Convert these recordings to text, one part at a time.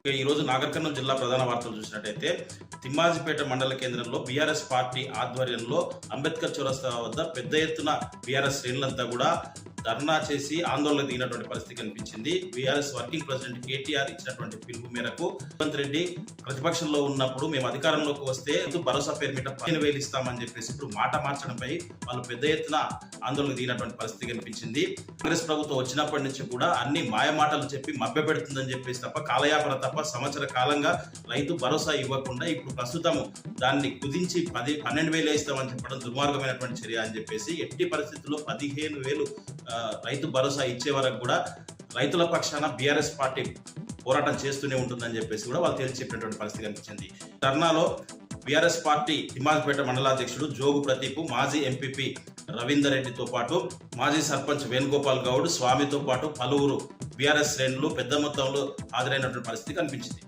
ఈ రోజు నాగర్ కర్నూలు జిల్లా ప్రధాన వార్తలు చూసినట్టయితే తిమ్మాజిపేట మండల కేంద్రంలో బీఆర్ఎస్ పార్టీ ఆధ్వర్యంలో అంబేద్కర్ చౌరస్తా వద్ద పెద్ద ఎత్తున బీఆర్ఎస్ శ్రేణులంతా కూడా ధర్నా చేసి ఆందోళన దిగినటువంటి పరిస్థితి కనిపించింది. బీఆర్ఎస్ వర్కింగ్ ప్రెసిడెంట్ కేటీఆర్ ఇచ్చినటువంటి పిలుపు మేరకు రేవంత్ రెడ్డి ప్రతిపక్షంలో ఉన్నప్పుడు మేము అధికారంలోకి వస్తే భరోసా పేరు మీద 15,000 ఇస్తామని చెప్పేసి ఇప్పుడు మాట మార్చడంపై వాళ్ళు పెద్ద ఎత్తున ఆందోళన దిగినటువంటి పరిస్థితి కనిపించింది. కాంగ్రెస్ ప్రభుత్వం వచ్చినప్పటి నుంచి కూడా అన్ని మాయమాటలు చెప్పి మభ్యపెడుతుందని చెప్పేసి తప్ప కాలయాపన తప్ప సంవత్సర కాలంగా రైతు భరోసా ఇవ్వకుండా ఇప్పుడు ప్రస్తుతం దాన్ని కుదించి 12,000 ఇస్తామని చెప్పడం దుర్మార్గమైనటువంటి చర్య అని చెప్పేసి ఎట్టి పరిస్థితుల్లో 15,000 రైతు భరోసా ఇచ్చే వరకు కూడా రైతుల పక్షాన బీఆర్ఎస్ పార్టీ పోరాటం చేస్తూనే ఉంటుందని చెప్పేసి కూడా వాళ్ళు తేల్చి చెప్పినటువంటి పరిస్థితి కనిపించింది. ధర్నాలో బీఆర్ఎస్ పార్టీ తిమ్మాజిపేట మండలాధ్యక్షుడు జోగు ప్రదీప్, మాజీ ఎంపీపీ రవీందర్ రెడ్డితో పాటు మాజీ సర్పంచ్ వేణుగోపాల్ గౌడ్, స్వామితో పాటు పలువురు బీఆర్ఎస్ శ్రేణులు పెద్ద మొత్తంలో హాజరైనటువంటి పరిస్థితి కనిపించింది.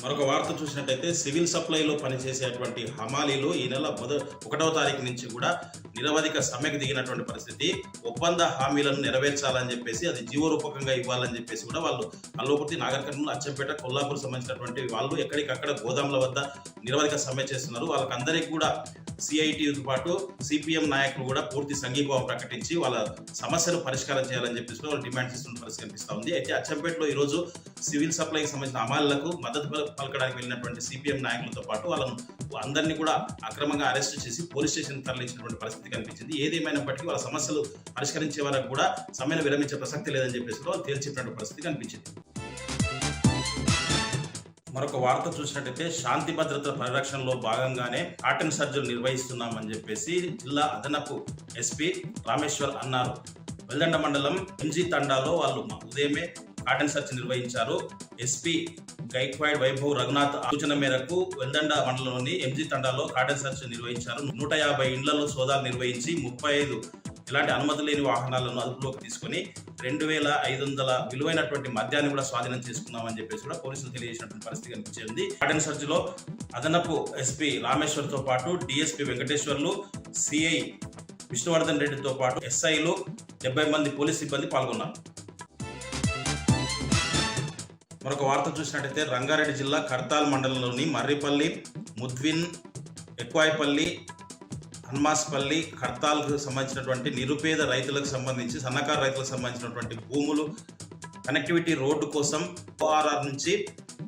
మరొక వార్త చూసినట్టయితే సివిల్ సప్లైలో పనిచేసేటువంటి హమాలీలు ఈ నెల 1వ తారీఖు నుంచి కూడా నిరవధిక సమ్మెకు దిగినటువంటి పరిస్థితి. ఒప్పంద హామీలను నెరవేర్చాలని చెప్పేసి అది జీవరూపకంగా ఇవ్వాలని చెప్పేసి కూడా వాళ్ళు కల్వకుర్తి, నాగర్ కర్నూలు, అచ్చంపేట, కొల్లాపూర్ సంబంధించినటువంటి వాళ్ళు ఎక్కడికక్కడ గోదాముల వద్ద నిరవధిక సమ్మె చేస్తున్నారు. వాళ్ళకందరికీ కూడా సిఐటితో పాటు సిపిఎం నాయకులు కూడా పూర్తి సంఘీభావం ప్రకటించి వాళ్ళ సమస్యను పరిష్కారం చేయాలని చెప్పేసి వాళ్ళు డిమాండ్ చేస్తున్న పరిస్థితి కనిపిస్తూ ఉంది. అయితే అచ్చంపేటలో ఈరోజు సివిల్ సప్లైకి సంబంధించిన అమలులకు మద్దతు పలకడానికి వెళ్ళినటువంటి సిపిఎం నాయకులతో పాటు వాళ్ళను అందరినీ కూడా అక్రమంగా అరెస్ట్ చేసి పోలీస్ స్టేషన్ తరలించినటువంటి పరిస్థితి కనిపించింది. ఏదేమైనప్పటికీ వాళ్ళ సమస్యలు పరిష్కరించే వరకు కూడా సమ్మెను విరమించే ప్రసక్తి లేదని చెప్పేసి వాళ్ళు తేల్చినటువంటి పరిస్థితి కనిపించింది. మరొక వార్త చూసినట్టయితే శాంతి భద్రతల పరిరక్షణలో భాగంగానే కాటన్ సర్జరీలు నిర్వహిస్తున్నామని చెప్పేసి జిల్లా అదనపు ఎస్పీ రామేశ్వర్ అన్నారు. వెల్దండ మండలం ఎంజీ తండాలో వాళ్ళు ఉదయమే కాటన్ సర్చ్ నిర్వహించారు. ఎస్పీ గైక్వాడ్ వైభవ్ రఘునాథ్ సూచన మేరకు వెల్దండ మండలంలోని ఎంజీ తండాలో కాటన్ సర్చ్ నిర్వహించారు. 150 ఇండ్లలో సోదాలు నిర్వహించి 35 ఎలాంటి అనుమతి లేని వాహనాలను అదుపులోకి తీసుకుని 2,500 విలువైనటువంటి మద్యాన్ని కూడా స్వాధీనం చేసుకున్నామని చెప్పేసి కూడా పోలీసులు తెలియజేసినటువంటి పరిస్థితి కనిపించింది. కాటన్ సర్చ్ లో అదనపు ఎస్పీ రామేశ్వర్ తో పాటు డిఎస్పీ వెంకటేశ్వర్లు, సిఐ విష్ణువర్ధన్ రెడ్డితో పాటు ఎస్ఐలు 70 మంది పోలీస్ సిబ్బంది పాల్గొన్నారు. మరొక వార్త చూసినట్టయితే రంగారెడ్డి జిల్లా కర్తాల్ మండలంలోని మర్రిపల్లి, ముద్విన్, ఎక్కువాయిపల్లి, హన్మాస్పల్లి, కర్తాల్కు సంబంధించినటువంటి నిరుపేద రైతులకు సంబంధించి సన్నకారు రైతులకు సంబంధించినటువంటి భూములు కనెక్టివిటీ రోడ్డు కోసం ఓఆర్ఆర్ నుంచి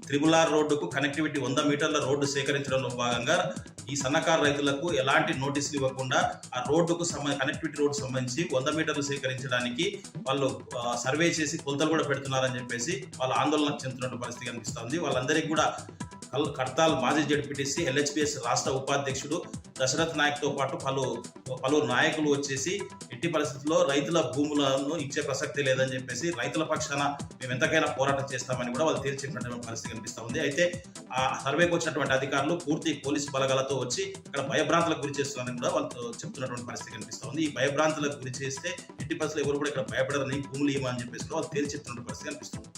త్రిబుల్-ఆర్ రోడ్డుకు కనెక్టివిటీ 100 మీటర్ల రోడ్డు సేకరించడంలో భాగంగా ఈ సన్నకారు రైతులకు ఎలాంటి నోటీసులు ఇవ్వకుండా ఆ రోడ్డుకు కనెక్టివిటీ రోడ్డు సంబంధించి 100 మీటర్లు సేకరించడానికి వాళ్ళు సర్వే చేసి కొలతలు కూడా పెడుతున్నారని చెప్పేసి వాళ్ళు ఆందోళన చెందుతున్న పరిస్థితి కనిపిస్తుంది. వాళ్ళందరికీ కూడా కర్తాల్ మాజీ జడ్పీటీసీ, ఎల్హెచ్పిఎస్ రాష్ట్ర ఉపాధ్యక్షుడు దశరథ్ నాయక్తో పాటు పలువురు నాయకులు వచ్చేసి ఎట్టి పరిస్థితుల్లో రైతుల భూములను ఇచ్చే ప్రసక్తి లేదని చెప్పేసి రైతుల పక్షాన మేము ఎంతకైనా పోరాటం చేస్తామని కూడా వాళ్ళు తీర్చినటువంటి పరిస్థితి కనిపిస్తూ ఉంది. అయితే ఆ సర్వేకి వచ్చినటువంటి అధికారులు పూర్తి పోలీసు బలగాలతో వచ్చి ఇక్కడ భయభ్రాంతులకు గురి చేస్తున్నారని కూడా వాళ్ళు చెప్తున్నటువంటి పరిస్థితి కనిపిస్తూ ఉంది. ఈ భయభ్రాంతులకు గురి చేస్తే ఎట్టి పరిస్థితుల్లో ఎవరు కూడా ఇక్కడ భయపడరని, భూములు ఇవ్వమని చెప్పేసి కూడా వాళ్ళు చెప్తున్నటువంటి పరిస్థితి కనిపిస్తుంది.